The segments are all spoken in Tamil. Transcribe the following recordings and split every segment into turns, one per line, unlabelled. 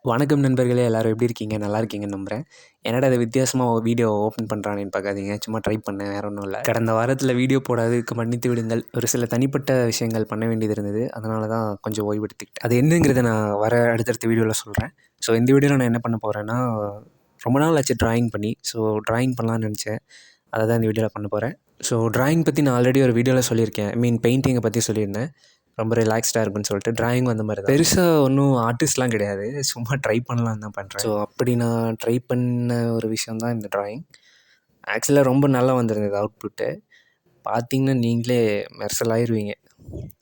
வணக்கம் நண்பர்களே, எல்லாரும் எப்படி இருக்கீங்க? நல்லா இருக்கீங்கன்னு நம்புறேன். என்னடா இது வித்தியாசமாக வீடியோ ஓப்பன் பண்ணுறானேன்னு பார்க்காதீங்க. சும்மா ட்ரை பண்ணேன், வேறு ஒன்றும் இல்லை. கடந்த வாரத்தில் வீடியோ போடாததுக்கு மன்னித்து விடுங்கள். ஒரு சில தனிப்பட்ட விஷயங்கள் பண்ண வேண்டியது இருந்தது. அதனால தான் கொஞ்சம் ஓய்வெடுத்துக்கிட்டேன். அது என்னங்கிறத நான் அடுத்தடுத்த வீடியோவில் சொல்கிறேன். ஸோ இந்த வீடியோவில் நான் என்ன பண்ண போகிறேன்னா, ரொம்ப நாள் ஆச்சு ட்ராயிங் பண்ணி. ஸோ ட்ராயிங் பண்ணலான்னு நினச்சேன். அதை தான் இந்த வீடியோவில் பண்ண போகிறேன். ஸோ ட்ராயிங் பற்றி நான் ஆல்ரெடி ஒரு வீடியோவில் சொல்லியிருக்கேன். பெயிண்டிங்கை பற்றி சொல்லியிருந்தேன். ரொம்ப ரிலாக்ஸ்டாக இருக்குன்னு சொல்லிட்டு ட்ராயிங் அந்த மாதிரி தான். பெருசாக ஒன்றும் ஆர்டிஸ்ட்லாம் கிடையாது, சும்மா ட்ரை பண்ணலான்னு தான் பண்ணுறேன். ஸோ அப்படி நான் ட்ரை பண்ண ஒரு விஷயம் தான் இந்த ட்ராயிங். ஆக்சுவலாக ரொம்ப நல்லா வந்திருந்தது அவுட்புட்டு. பார்த்தீங்கன்னா நீங்களே மெர்சலாயிருவீங்க.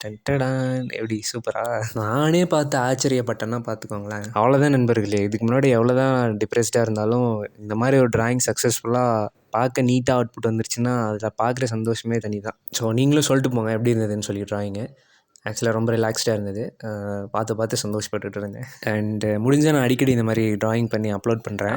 டன்டடான், எப்படி சூப்பரா? நானே பார்த்து ஆச்சரியப்பட்டேன்னா பார்த்துக்கோங்களேன். அவ்வளோதான் நண்பர்களே. இதுக்கு முன்னாடி எவ்வளோ தான் டிப்ரெஸ்டாக இருந்தாலும் இந்த மாதிரி ஒரு ட்ராயிங் சக்ஸஸ்ஃபுல்லாக பார்க்க நீட்டாக அவுட்புட் வந்துருச்சுன்னா அதில் பார்க்குற சந்தோஷமே தனி தான். ஸோ நீங்களும் சொல்லிட்டு போங்க எப்படி இருந்ததுன்னு சொல்லி ட்ராயிங்கு. ஆக்சுவலாக ரொம்ப ரிலாக்ஸ்டாக இருந்தது. பார்த்து சந்தோஷப்பட்டுட்டு இருந்தேன். அண்டு முடிஞ்சால் நான் அடிக்கடி இந்த மாதிரி ட்ராயிங் பண்ணி அப்லோட் பண்ணுறேன்.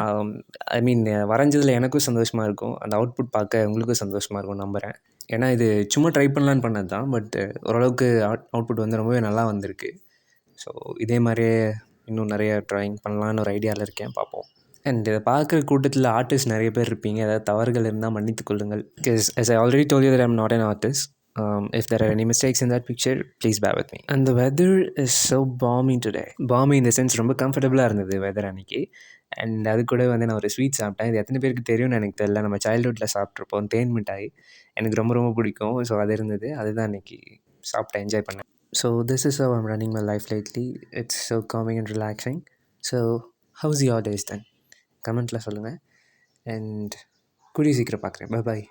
வரைஞ்சதில் எனக்கும் சந்தோஷமாக இருக்கும். அந்த அவுட்புட் பார்க்க உங்களுக்கும் சந்தோஷமாக இருக்கும் நம்புகிறேன். ஏன்னா இது சும்மா ட்ரை பண்ணலான்னு பண்ணது தான். பட் ஓரளவுக்கு அவுட்புட் வந்து ரொம்பவே நல்லா வந்திருக்கு. ஸோ இதே மாதிரியே இன்னும் நிறைய ட்ராயிங் பண்ணலான்னு ஒரு ஐடியாவில் இருக்கேன், பார்ப்போம். அண்ட் இதை பார்க்குற கூட்டத்தில் ஆர்டிஸ்ட் நிறைய பேர் இருப்பீங்க. ஏதாவது தவறுகள் இருந்தால் மன்னித்துக் கொள்ளுங்கள். Because as I already told you that I'm not an artist. If there are any mistakes in that picture, please bear with me. And the weather is so balmy today. Balmy in the sense ரொம்ப கம்ஃபர்டபுளாக இருந்தது வெதர் அன்றைக்கி. அண்ட் அது கூட வந்து நான் ஒரு ஸ்வீட் சாப்பிட்டேன். இது எத்தனை பேருக்கு தெரியும்னு எனக்கு தெரியல. நம்ம சைல்ட்ஹுட்டில் சாப்பிட்ருப்போம் தேன் மிட்டாய். எனக்கு ரொம்ப ரொம்ப பிடிக்கும். ஸோ அது இருந்தது. அதுதான் இன்றைக்கி சாப்பிட்டேன், என்ஜாய் பண்ணேன். So this is how I'm running my life lately. It's so calming and relaxing. So how's your days then? கமெண்ட்டில் சொல்லுங்கள். அண்ட் கூடிய சீக்கிரம் பார்க்குறேன். Bye bye.